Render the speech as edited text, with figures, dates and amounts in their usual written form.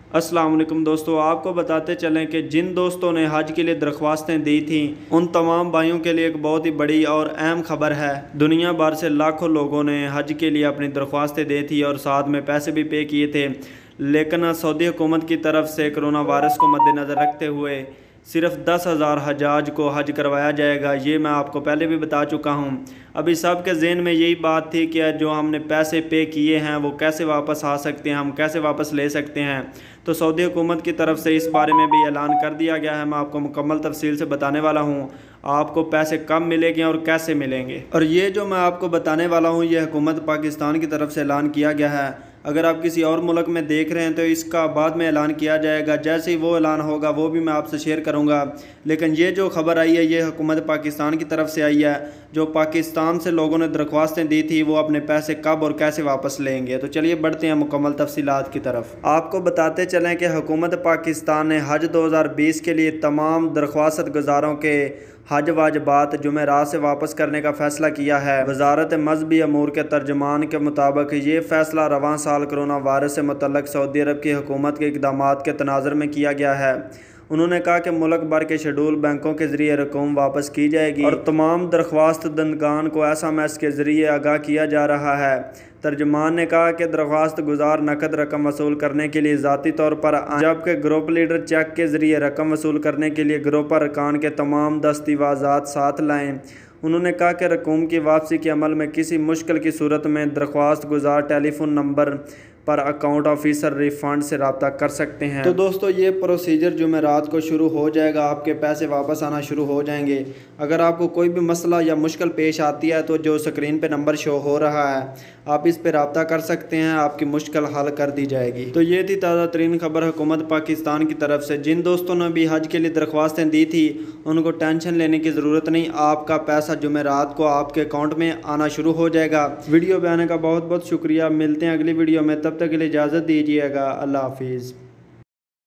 अस्सलाम वालेकुम दोस्तों, आपको बताते चलें कि जिन दोस्तों ने हज के लिए दरख्वास्तें दी थी उन तमाम भाइयों के लिए एक बहुत ही बड़ी और अहम खबर है। दुनिया भर से लाखों लोगों ने हज के लिए अपनी दरख्वास्तें दी थी और साथ में पैसे भी पे किए थे, लेकिन सऊदी हुकूमत की तरफ से कोरोना वायरस को मद्देनज़र रखते हुए सिर्फ 10,000 हजाज को हज करवाया जाएगा। ये मैं आपको पहले भी बता चुका हूँ। अभी सब के जहन में यही बात थी कि जो हमने पैसे पे किए हैं वो कैसे वापस आ सकते हैं, हम कैसे वापस ले सकते हैं। तो सऊदी हुकूमत की तरफ से इस बारे में भी ऐलान कर दिया गया है। मैं आपको मुकम्मल तफसील से बताने वाला हूँ आपको पैसे कब मिलेंगे और कैसे मिलेंगे। और ये जो मैं आपको बताने वाला हूँ ये हुकूमत पाकिस्तान की तरफ से ऐलान किया गया है। अगर आप किसी और मुल्क में देख रहे हैं तो इसका बाद में ऐलान किया जाएगा। जैसे ही वो ऐलान होगा वो भी मैं आपसे शेयर करूंगा। लेकिन ये जो खबर आई है ये हुकूमत पाकिस्तान की तरफ से आई है। जो पाकिस्तान से लोगों ने दरख्वास्तें दी थी वो अपने पैसे कब और कैसे वापस लेंगे। तो चलिए बढ़ते हैं मुकम्मल तफसीलात की तरफ। आपको बताते चलें कि हुकूमत पाकिस्तान ने हज 2020 के लिए तमाम दरख्वास्त गुजारों के हज वाजबात जुमेरात से वापस करने का फैसला किया है। वजारत मजहबी अमूर के तर्जमान के मुताबिक ये फैसला रवां साल कोरोना वायरस से मुतल्लक सऊदी अरब की हुकूमत के इक़दामात के तनाज़ुर में किया गया है। उन्होंने कहा कि मुल्क भर के शेड्यूल बैंकों के जरिए रकूम वापस की जाएगी और तमाम दरख्वास्त दंदगान को SMS के जरिए आगाह किया जा रहा है। तर्जमान ने कहा कि दरख्वास्त गुजार नकद रकम वसूल करने के लिए ज़ाती तौर पर, जबकि ग्रुप लीडर चेक के ज़रिए रकम वसूल करने के लिए ग्रुप अरकान के तमाम दस्तावेज़ात साथ लाएँ। उन्होंने कहा कि रकूम की वापसी के अमल में किसी मुश्किल की सूरत में दरख्वास्त गुजार टेलीफोन नंबर पर अकाउंट ऑफिसर रिफंड से रब्ता कर सकते हैं। तो दोस्तों ये प्रोसीजर जुमेरात को शुरू हो जाएगा, आपके पैसे वापस आना शुरू हो जाएंगे। अगर आपको कोई भी मसला या मुश्किल पेश आती है तो जो स्क्रीन पे नंबर शो हो रहा है आप इस पर रब्ता कर सकते हैं, आपकी मुश्किल हल कर दी जाएगी। तो ये थी ताज़ा तरीन खबर हुकूमत पाकिस्तान की तरफ से। जिन दोस्तों ने भी हज के लिए दरख्वास्तें दी थी उनको टेंशन लेने की ज़रूरत नहीं, आपका पैसा जुमेरात को आपके अकाउंट में आना शुरू हो जाएगा। वीडियो पे आने का बहुत बहुत शुक्रिया। मिलते हैं अगली वीडियो में, तब तक के लिए इजाज़त दीजिएगा। अल्लाह हाफिज़।